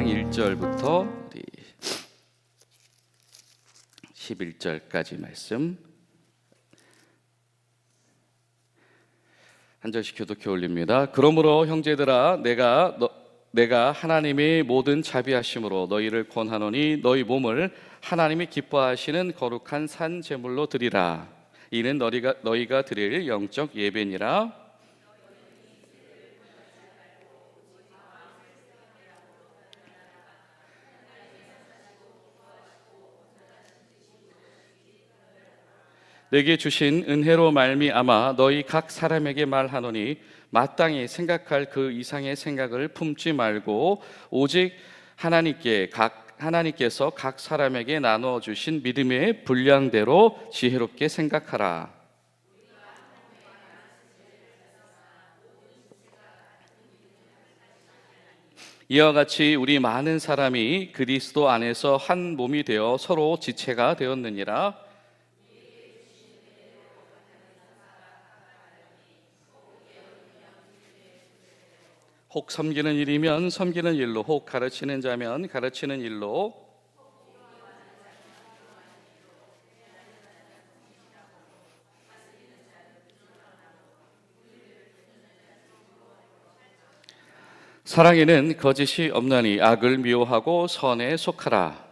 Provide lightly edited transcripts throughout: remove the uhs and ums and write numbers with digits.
4장 1절부터 11절까지 말씀 한 절씩 교독해 올립니다. 그러므로 형제들아 내가 하나님의 모든 자비하심으로 너희를 권하노니 너희 몸을 하나님이 기뻐하시는 거룩한 산 제물로 드리라. 이는 너희가 드릴 영적 예배니라. 내게 주신 은혜로 말미암아 너희 각 사람에게 말하노니 마땅히 생각할 그 이상의 생각을 품지 말고 오직 하나님께서 각 사람에게 나누어 주신 믿음의 분량대로 지혜롭게 생각하라. 이와 같이 우리 많은 사람이 그리스도 안에서 한 몸이 되어 서로 지체가 되었느니라. 혹 섬기는 일이면 섬기는 일로, 혹 가르치는 자면 가르치는 일로, 사랑에는 거짓이 없나니 악을 미워하고 선에 속하라.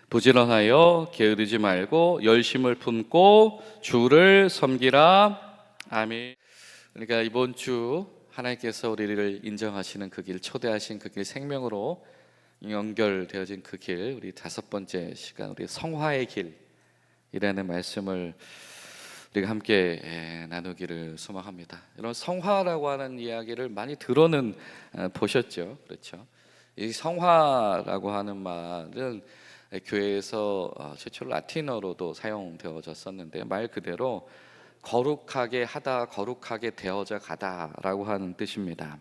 부지런하여 게으르지 말고 열심을 품고 주를 섬기라. 아멘. 그러니까 이번 주 하나님께서 우리를 인정하시는 그 길, 초대하신 그 길, 생명으로 연결되어진 그 길, 우리 5번째 시간, 우리 성화의 길이라는 말씀을 우리가 함께 나누기를 소망합니다. 이런 성화라고 하는 이야기를 많이 들어는 보셨죠, 그렇죠? 이 성화라고 하는 말은 교회에서 최초로 라틴어로도 사용되어졌었는데 말 그대로 거룩하게 하다, 거룩하게 되어져 가다라고 하는 뜻입니다.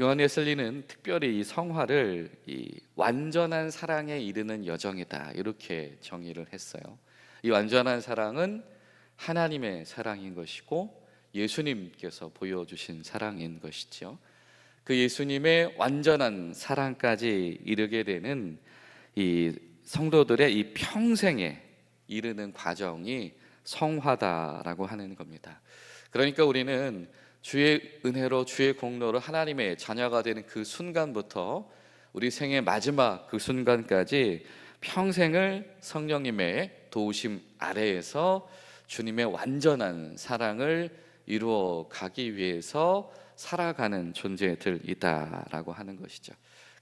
요한 웨슬리는 특별히 이 성화를 이 완전한 사랑에 이르는 여정이다 이렇게 정의를 했어요. 이 완전한 사랑은 하나님의 사랑인 것이고 예수님께서 보여주신 사랑인 것이죠. 그 예수님의 완전한 사랑까지 이르게 되는 이 성도들의 이 평생에 이르는 과정이 성화다라고 하는 겁니다. 그러니까 우리는 주의 은혜로 주의 공로로 하나님의 자녀가 되는 그 순간부터 우리 생의 마지막 그 순간까지 평생을 성령님의 도우심 아래에서 주님의 완전한 사랑을 이루어 가기 위해서 살아가는 존재들이다라고 하는 것이죠.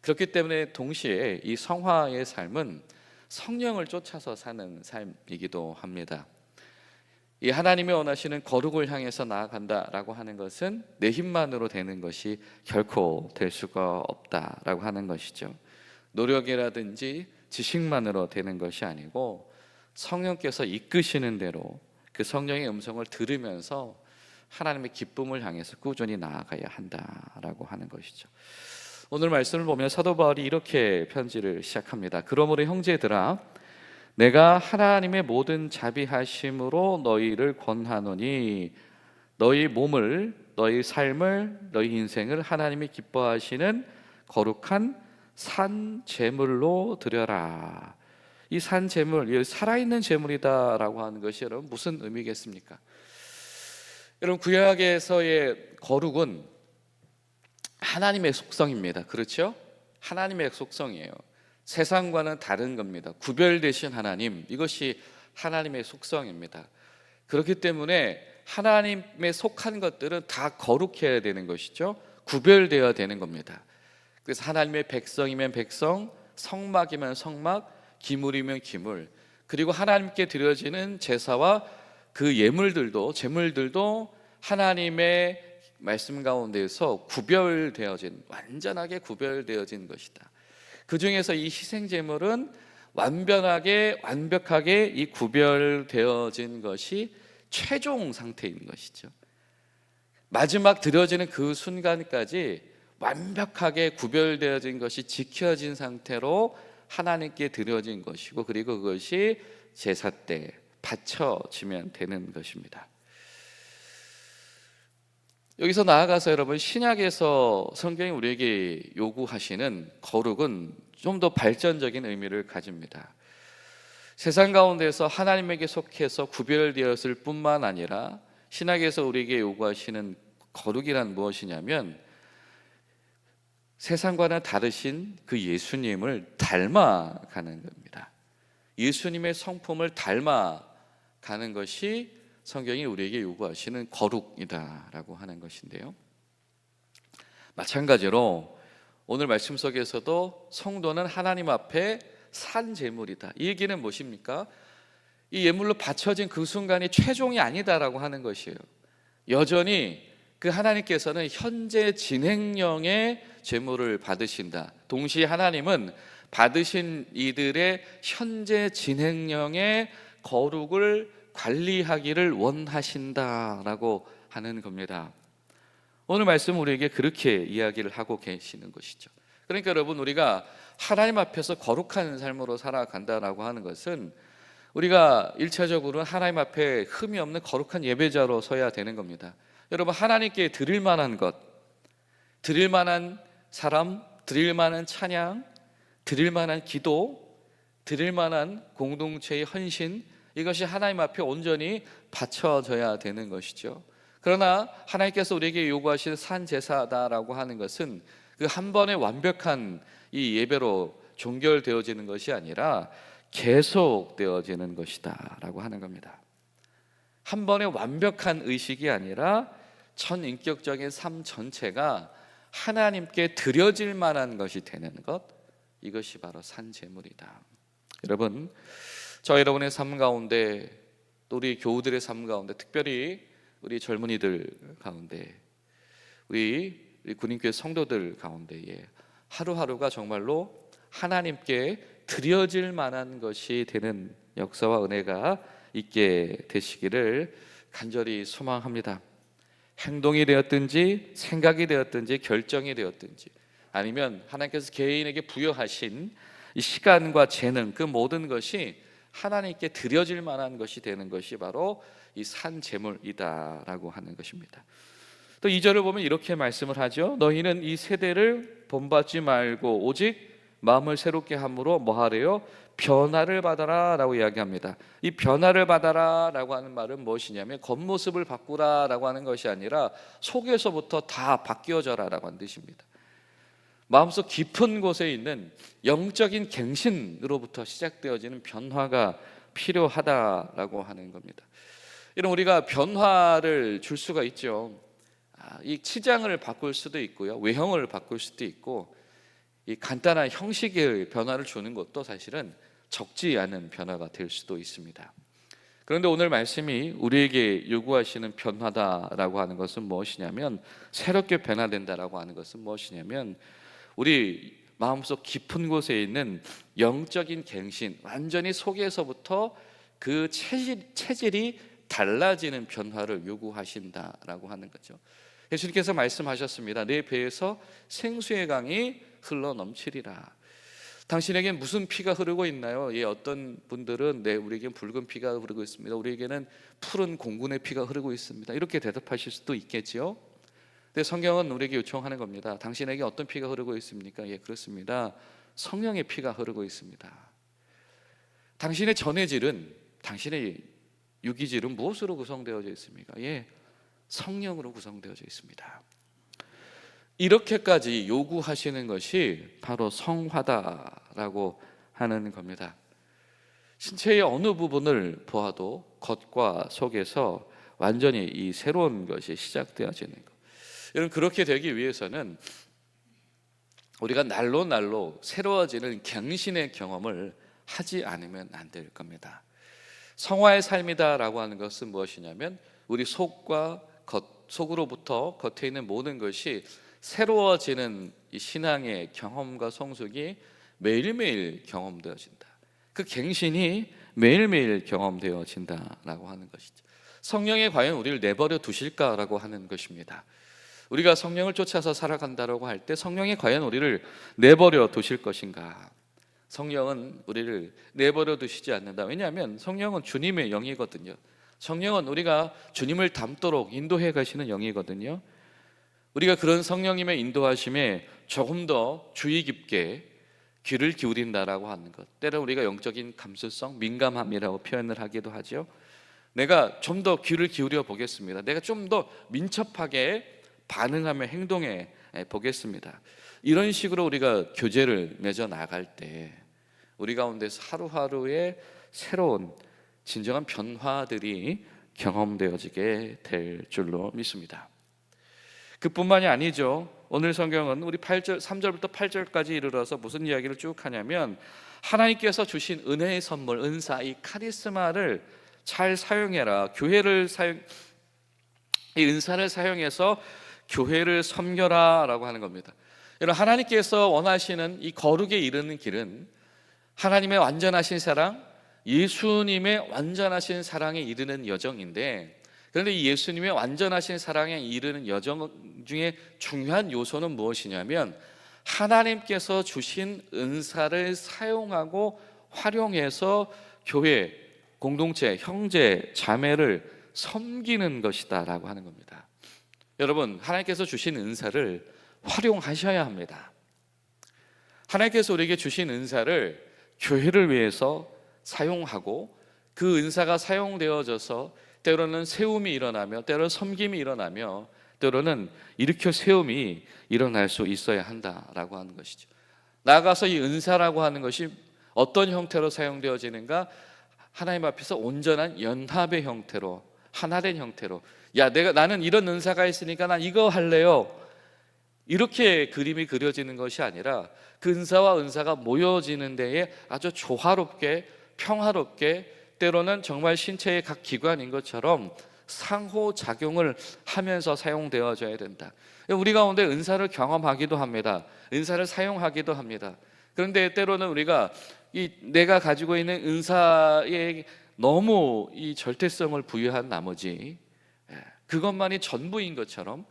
그렇기 때문에 동시에 이 성화의 삶은 성령을 쫓아서 사는 삶이기도 합니다. 이 하나님이 원하시는 거룩을 향해서 나아간다라고 하는 것은 내 힘만으로 되는 것이 결코 될 수가 없다라고 하는 것이죠. 노력이라든지 지식만으로 되는 것이 아니고 성령께서 이끄시는 대로 그 성령의 음성을 들으면서 하나님의 기쁨을 향해서 꾸준히 나아가야 한다라고 하는 것이죠. 오늘 말씀을 보면 사도 바울이 이렇게 편지를 시작합니다. 그러므로 형제들아 내가 하나님의 모든 자비하심으로 너희를 권하노니 너희 몸을, 너희 삶을, 너희 인생을 하나님이 기뻐하시는 거룩한 산 제물로 드려라. 이 산 제물, 살아있는 제물이다라고 하는 것이 여러분 무슨 의미겠습니까? 여러분 구약에서의 거룩은 하나님의 속성입니다. 그렇죠? 하나님의 속성이에요. 세상과는 다른 겁니다. 구별되신 하나님, 이것이 하나님의 속성입니다. 그렇기 때문에 하나님에 속한 것들은 다 거룩해야 되는 것이죠. 구별되어야 되는 겁니다. 그래서 하나님의 백성이면 백성, 성막이면 성막, 기물이면 기물, 그리고 하나님께 드려지는 제사와 그 예물들도, 제물들도 하나님의 말씀 가운데서 구별되어진, 완전하게 구별되어진 것이다. 그 중에서 이 희생 제물은 완벽하게 이 구별되어진 것이 최종 상태인 것이죠. 마지막 드려지는 그 순간까지 완벽하게 구별되어진 것이 지켜진 상태로 하나님께 드려진 것이고, 그리고 그것이 제사 때 바쳐지면 되는 것입니다. 여기서 나아가서 여러분, 신약에서 성경이 우리에게 요구하시는 거룩은 좀 더 발전적인 의미를 가집니다. 세상 가운데서 하나님에게 속해서 구별되었을 뿐만 아니라 신약에서 우리에게 요구하시는 거룩이란 무엇이냐면 세상과는 다르신 그 예수님을 닮아가는 겁니다. 예수님의 성품을 닮아가는 것이 성경이 우리에게 요구하시는 거룩이다라고 하는 것인데요. 마찬가지로 오늘 말씀 속에서도 성도는 하나님 앞에 산 제물이다. 이 얘기는 무엇입니까? 이 예물로 바쳐진 그 순간이 최종이 아니다라고 하는 것이에요. 여전히 그 하나님께서는 현재 진행형의 제물을 받으신다. 동시에 하나님은 받으신 이들의 현재 진행형의 거룩을 관리하기를 원하신다라고 하는 겁니다. 오늘 말씀 우리에게 그렇게 이야기를 하고 계시는 것이죠. 그러니까 여러분, 우리가 하나님 앞에서 거룩한 삶으로 살아간다라고 하는 것은 우리가 1차적으로 하나님 앞에 흠이 없는 거룩한 예배자로 서야 되는 겁니다. 여러분, 하나님께 드릴 만한 것, 드릴 만한 사람, 드릴 만한 찬양, 드릴 만한 기도, 드릴 만한 공동체의 헌신, 이것이 하나님 앞에 온전히 바쳐져야 되는 것이죠. 그러나 하나님께서 우리에게 요구하시는 산 제사다라고 하는 것은 그 한 번의 완벽한 이 예배로 종결되어지는 것이 아니라 계속되어지는 것이다라고 하는 겁니다. 한 번의 완벽한 의식이 아니라 전인격적인 삶 전체가 하나님께 드려질 만한 것이 되는 것, 이것이 바로 산 제물이다. 여러분, 저 여러분의 삶 가운데, 또 우리 교우들의 삶 가운데, 특별히 우리 젊은이들 가운데, 우리 군인교회 성도들 가운데에 하루하루가 정말로 하나님께 드려질 만한 것이 되는 역사와 은혜가 있게 되시기를 간절히 소망합니다. 행동이 되었든지 생각이 되었든지 결정이 되었든지, 아니면 하나님께서 개인에게 부여하신 이 시간과 재능, 그 모든 것이 하나님께 드려질 만한 것이 되는 것이 바로 이 산 제물이다라고 하는 것입니다. 또 2절을 보면 이렇게 말씀을 하죠. 너희는 이 세대를 본받지 말고 오직 마음을 새롭게 함으로 뭐 하래요? 변화를 받아라 라고 이야기합니다. 이 변화를 받아라 라고 하는 말은 무엇이냐면 겉모습을 바꾸라 라고 하는 것이 아니라 속에서부터 다 바뀌어져라 라고 하는 뜻입니다. 마음속 깊은 곳에 있는 영적인 갱신으로부터 시작되어지는 변화가 필요하다라고 하는 겁니다. 이런 우리가 변화를 줄 수가 있죠. 이 치장을 바꿀 수도 있고요, 외형을 바꿀 수도 있고, 이 간단한 형식의 변화를 주는 것도 사실은 적지 않은 변화가 될 수도 있습니다. 그런데 오늘 말씀이 우리에게 요구하시는 변화다라고 하는 것은 무엇이냐면, 새롭게 변화된다라고 하는 것은 무엇이냐면 우리 마음속 깊은 곳에 있는 영적인 갱신, 완전히 속에서부터 그 체질이 달라지는 변화를 요구하신다라고 하는 거죠. 예수님께서 말씀하셨습니다. 내 배에서 생수의 강이 흘러 넘치리라. 당신에겐 무슨 피가 흐르고 있나요? 어떤 분들은 우리에겐 붉은 피가 흐르고 있습니다. 우리에게는 푸른 공군의 피가 흐르고 있습니다. 이렇게 대답하실 수도 있겠지요. 근데 성경은 우리에게 요청하는 겁니다. 당신에게 어떤 피가 흐르고 있습니까? 그렇습니다. 성령의 피가 흐르고 있습니다. 당신의 전해질은, 당신의 유기질은 무엇으로 구성되어져 있습니까? 성령으로 구성되어져 있습니다. 이렇게까지 요구하시는 것이 바로 성화다라고 하는 겁니다. 신체의 어느 부분을 보아도 겉과 속에서 완전히 이 새로운 것이 시작되어지는 것. 여러분, 그렇게 되기 위해서는 우리가 날로 새로워지는 갱신의 경험을 하지 않으면 안 될 겁니다. 성화의 삶이다라고 하는 것은 무엇이냐면 우리 속과 속으로부터 겉에 있는 모든 것이 새로워지는 이 신앙의 경험과 성숙이 매일매일 경험되어진다. 그 갱신이 매일매일 경험되어진다라고 하는 것이죠. 성령이 과연 우리를 내버려 두실까라고 하는 것입니다. 우리가 성령을 쫓아서 살아간다라고 할 때 성령이 과연 우리를 내버려 두실 것인가? 성령은 우리를 내버려 두시지 않는다. 왜냐하면 성령은 주님의 영이거든요. 성령은 우리가 주님을 닮도록 인도해 가시는 영이거든요. 우리가 그런 성령님의 인도하심에 조금 더 주의 깊게 귀를 기울인다라고 하는 것, 때로 우리가 영적인 감수성, 민감함이라고 표현을 하기도 하죠. 내가 좀 더 귀를 기울여 보겠습니다. 내가 좀 더 민첩하게 반응하며 행동해 보겠습니다. 이런 식으로 우리가 교제를 맺어 나갈 때 우리 가운데서 하루하루의 새로운 진정한 변화들이 경험되어지게 될 줄로 믿습니다. 그뿐만이 아니죠. 오늘 성경은 우리 3절부터 8절까지 이르러서 무슨 이야기를 쭉 하냐면, 하나님께서 주신 은혜의 선물, 은사, 이 카리스마를 잘 사용해라. 이 은사를 사용해서 교회를 섬겨라 라고 하는 겁니다. 여러분, 하나님께서 원하시는 이 거룩에 이르는 길은 하나님의 완전하신 사랑, 예수님의 완전하신 사랑에 이르는 여정인데, 그런데 이 예수님의 완전하신 사랑에 이르는 여정 중에 중요한 요소는 무엇이냐면, 하나님께서 주신 은사를 사용하고 활용해서 교회, 공동체, 형제, 자매를 섬기는 것이다 라고 하는 겁니다. 여러분, 하나님께서 주신 은사를 활용하셔야 합니다. 하나님께서 우리에게 주신 은사를 교회를 위해서 사용하고, 그 은사가 사용되어져서 때로는 세움이 일어나며, 때로는 섬김이 일어나며, 때로는 일으켜 세움이 일어날 수 있어야 한다라고 하는 것이죠. 나아가서 이 은사라고 하는 것이 어떤 형태로 사용되어지는가? 하나님 앞에서 온전한 연합의 형태로, 하나된 형태로, 나는 이런 은사가 있으니까 난 이거 할래요, 이렇게 그림이 그려지는 것이 아니라, 그 은사와 은사가 모여지는 데에 아주 조화롭게, 평화롭게, 때로는 정말 신체의 각 기관인 것처럼 상호작용을 하면서 사용되어져야 된다. 우리 가운데 은사를 경험하기도 합니다. 은사를 사용하기도 합니다. 그런데 때로는 우리가 내가 가지고 있는 은사에 너무 이 절대성을 부여한 나머지, 그것만이 전부인 것처럼,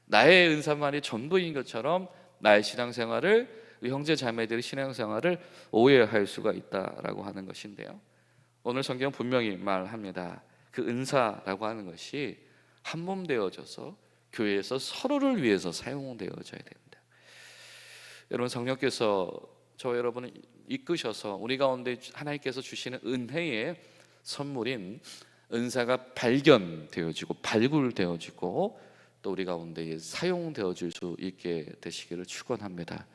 나의 은사만이 전부인 것처럼 나의 신앙생활을, 형제 자매들의 신앙생활을 오해할 수가 있다라고 하는 것인데요, 오늘 성경 분명히 말합니다. 그 은사라고 하는 것이 한 몸 되어져서 교회에서 서로를 위해서 사용되어져야 됩니다. 여러분, 성령께서 저와 여러분을 이끄셔서 우리 가운데 하나님께서 주시는 은혜의 선물인 은사가 발견되어지고 발굴되어지고, 또 우리 가운데 사용되어질 수 있게 되시기를 축원합니다.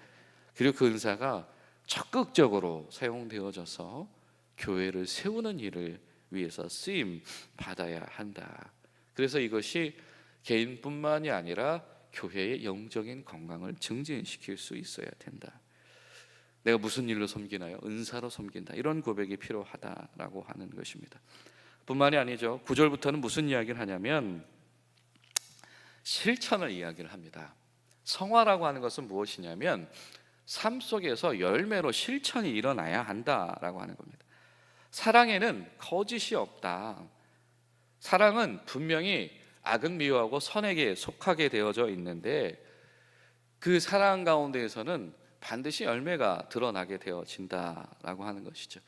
그리고 그 은사가 적극적으로 사용되어져서 교회를 세우는 일을 위해서 쓰임 받아야 한다. 그래서 이것이 개인뿐만이 아니라 교회의 영적인 건강을 증진시킬 수 있어야 된다. 내가 무슨 일로 섬기나요? 은사로 섬긴다. 이런 고백이 필요하다라고 하는 것입니다. 뿐만이 아니죠. 9절부터는 무슨 이야기를 하냐면 실천을 이야기를 합니다. 성화라고 하는 것은 무엇이냐면 삶 속에서 열매로 실천이 일어나야 한다라고 하는 겁니다. 사랑에는 거짓이 없다. 사랑은 분명히 악은 미워하고 선에게 속하게 되어져 있는데, 그 사랑 가운데에서는 반드시 열매가 드러나게 되어진다라고 하는 것이죠.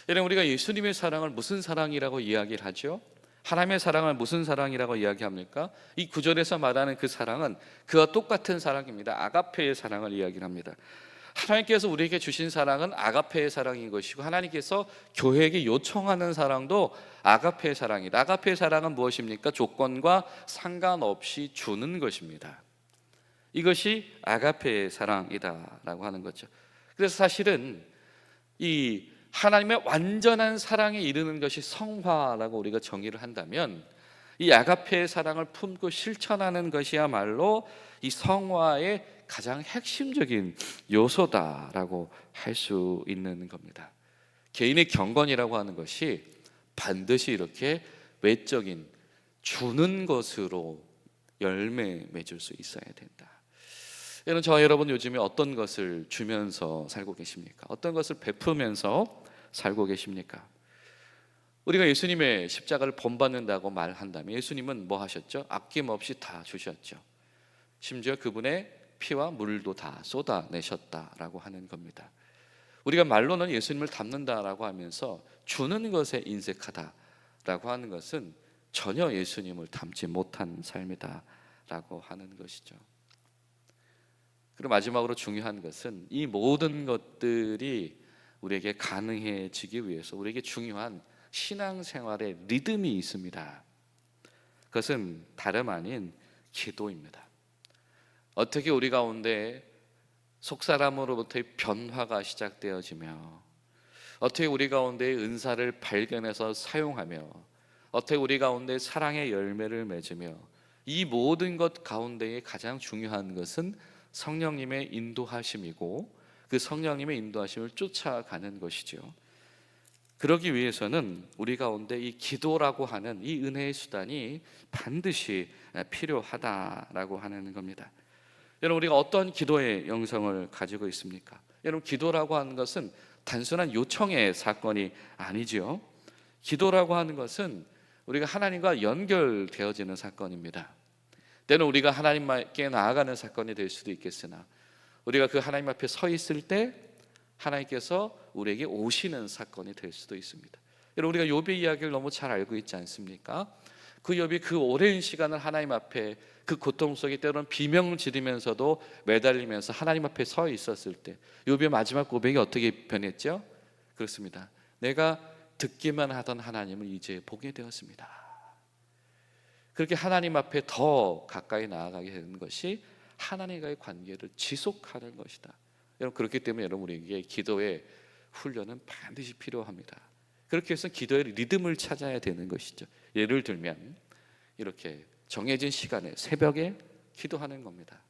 여러분, 우리가 예수님의 사랑을 무슨 사랑이라고 이야기를 하죠? 하나님의 사랑을 무슨 사랑이라고 이야기합니까? 이 구절에서 말하는 그 사랑은 그와 똑같은 사랑입니다. 아가페의 사랑을 이야기를 합니다. 하나님께서 우리에게 주신 사랑은 아가페의 사랑인 것이고, 하나님께서 교회에게 요청하는 사랑도 아가페의 사랑이다. 아가페의 사랑은 무엇입니까? 조건과 상관없이 주는 것입니다. 이것이 아가페의 사랑이다라고 하는 거죠. 그래서 사실은 이 하나님의 완전한 사랑에 이르는 것이 성화라고 우리가 정의를 한다면, 이 아가페의 사랑을 품고 실천하는 것이야말로 이 성화의 가장 핵심적인 요소다라고 할 수 있는 겁니다. 개인의 경건이라고 하는 것이 반드시 이렇게 외적인 주는 것으로 열매 맺을 수 있어야 된다. 여러분, 저와 여러분 요즘에 어떤 것을 주면서 살고 계십니까? 어떤 것을 베푸면서 살고 계십니까? 우리가 예수님의 십자가를 본받는다고 말한다면 예수님은 뭐 하셨죠? 아낌없이 다 주셨죠. 심지어 그분의 피와 물도 다 쏟아내셨다라고 하는 겁니다. 우리가 말로는 예수님을 닮는다라고 하면서 주는 것에 인색하다라고 하는 것은 전혀 예수님을 닮지 못한 삶이다 하다라고 하는 것이죠. 그리고 마지막으로 중요한 것은 이 모든 것들이 우리에게 가능해지기 위해서 우리에게 중요한 신앙생활의 리듬이 있습니다. 그것은 다름 아닌 기도입니다. 어떻게 우리 가운데 속사람으로부터의 변화가 시작되어지며, 어떻게 우리 가운데 은사를 발견해서 사용하며, 어떻게 우리 가운데 사랑의 열매를 맺으며, 이 모든 것 가운데에 가장 중요한 것은 성령님의 인도하심이고 그 성령님의 인도하심을 쫓아가는 것이죠. 그러기 위해서는 우리 가운데 이 기도라고 하는 이 은혜의 수단이 반드시 필요하다라고 하는 겁니다. 여러분, 우리가 어떤 기도의 영성을 가지고 있습니까? 여러분, 기도라고 하는 것은 단순한 요청의 사건이 아니지요. 기도라고 하는 것은 우리가 하나님과 연결되어지는 사건입니다. 때는 우리가 하나님께 나아가는 사건이 될 수도 있겠으나, 우리가 그 하나님 앞에 서 있을 때 하나님께서 우리에게 오시는 사건이 될 수도 있습니다. 여러분, 우리가 욥의 이야기를 너무 잘 알고 있지 않습니까? 그 욥이 그 오랜 시간을 하나님 앞에 그 고통 속에 때로는 비명을 지르면서도 매달리면서 하나님 앞에 서 있었을 때 욥의 마지막 고백이 어떻게 변했죠? 그렇습니다. 내가 듣기만 하던 하나님을 이제 보게 되었습니다. 그렇게 하나님 앞에 더 가까이 나아가게 되는 것이 하나님과의 관계를 지속하는 것이다. 여러분, 그렇기 때문에 여러분, 우리에게 기도의 훈련은 반드시 필요합니다. 그렇게 해서 기도의 리듬을 찾아야 되는 것이죠. 예를 들면 이렇게 정해진 시간에 새벽에 기도하는 겁니다.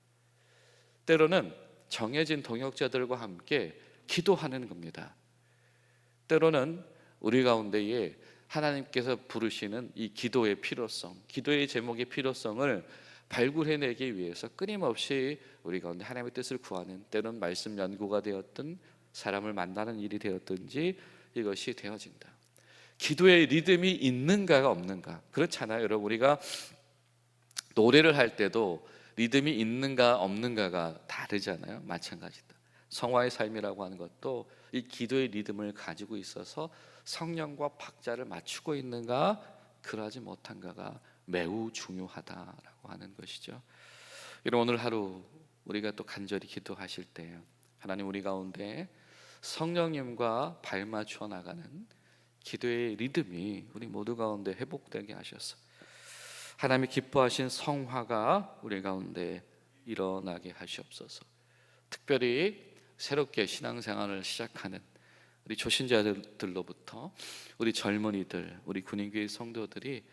때로는 정해진 동역자들과 함께 기도하는 겁니다. 때로는 우리 가운데에 하나님께서 부르시는 이 기도의 필요성, 기도의 제목의 필요성을 발굴해내기 위해서 끊임없이 우리 가운데 하나님의 뜻을 구하는, 때로는 말씀 연구가 되었든 사람을 만나는 일이 되었든지 이것이 되어진다. 기도의 리듬이 있는가가 없는가, 그렇잖아요. 여러분, 우리가 노래를 할 때도 리듬이 있는가 없는가가 다르잖아요. 마찬가지다. 성화의 삶이라고 하는 것도 이 기도의 리듬을 가지고 있어서 성령과 박자를 맞추고 있는가 그러지 못한가가 매우 중요하다라고 하는 것이죠. 여러분, 오늘 하루 우리가 또 간절히 기도하실 때 하나님, 우리 가운데 성령님과 발맞춰 나가는 기도의 리듬이 우리 모두 가운데 회복되게 하셔서 하나님이 기뻐하신 성화가 우리 가운데 일어나게 하시옵소서. 특별히 새롭게 신앙생활을 시작하는 우리 초신자들로부터 우리 젊은이들, 우리 군인교회 성도들이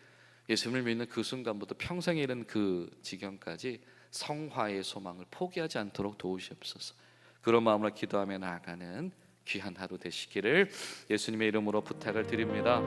예수님을 믿는 그 순간부터 평생에 이른 그 지경까지 성화의 소망을 포기하지 않도록 도우시옵소서. 그런 마음으로 기도하며 나아가는 귀한 하루 되시기를 예수님의 이름으로 부탁을 드립니다.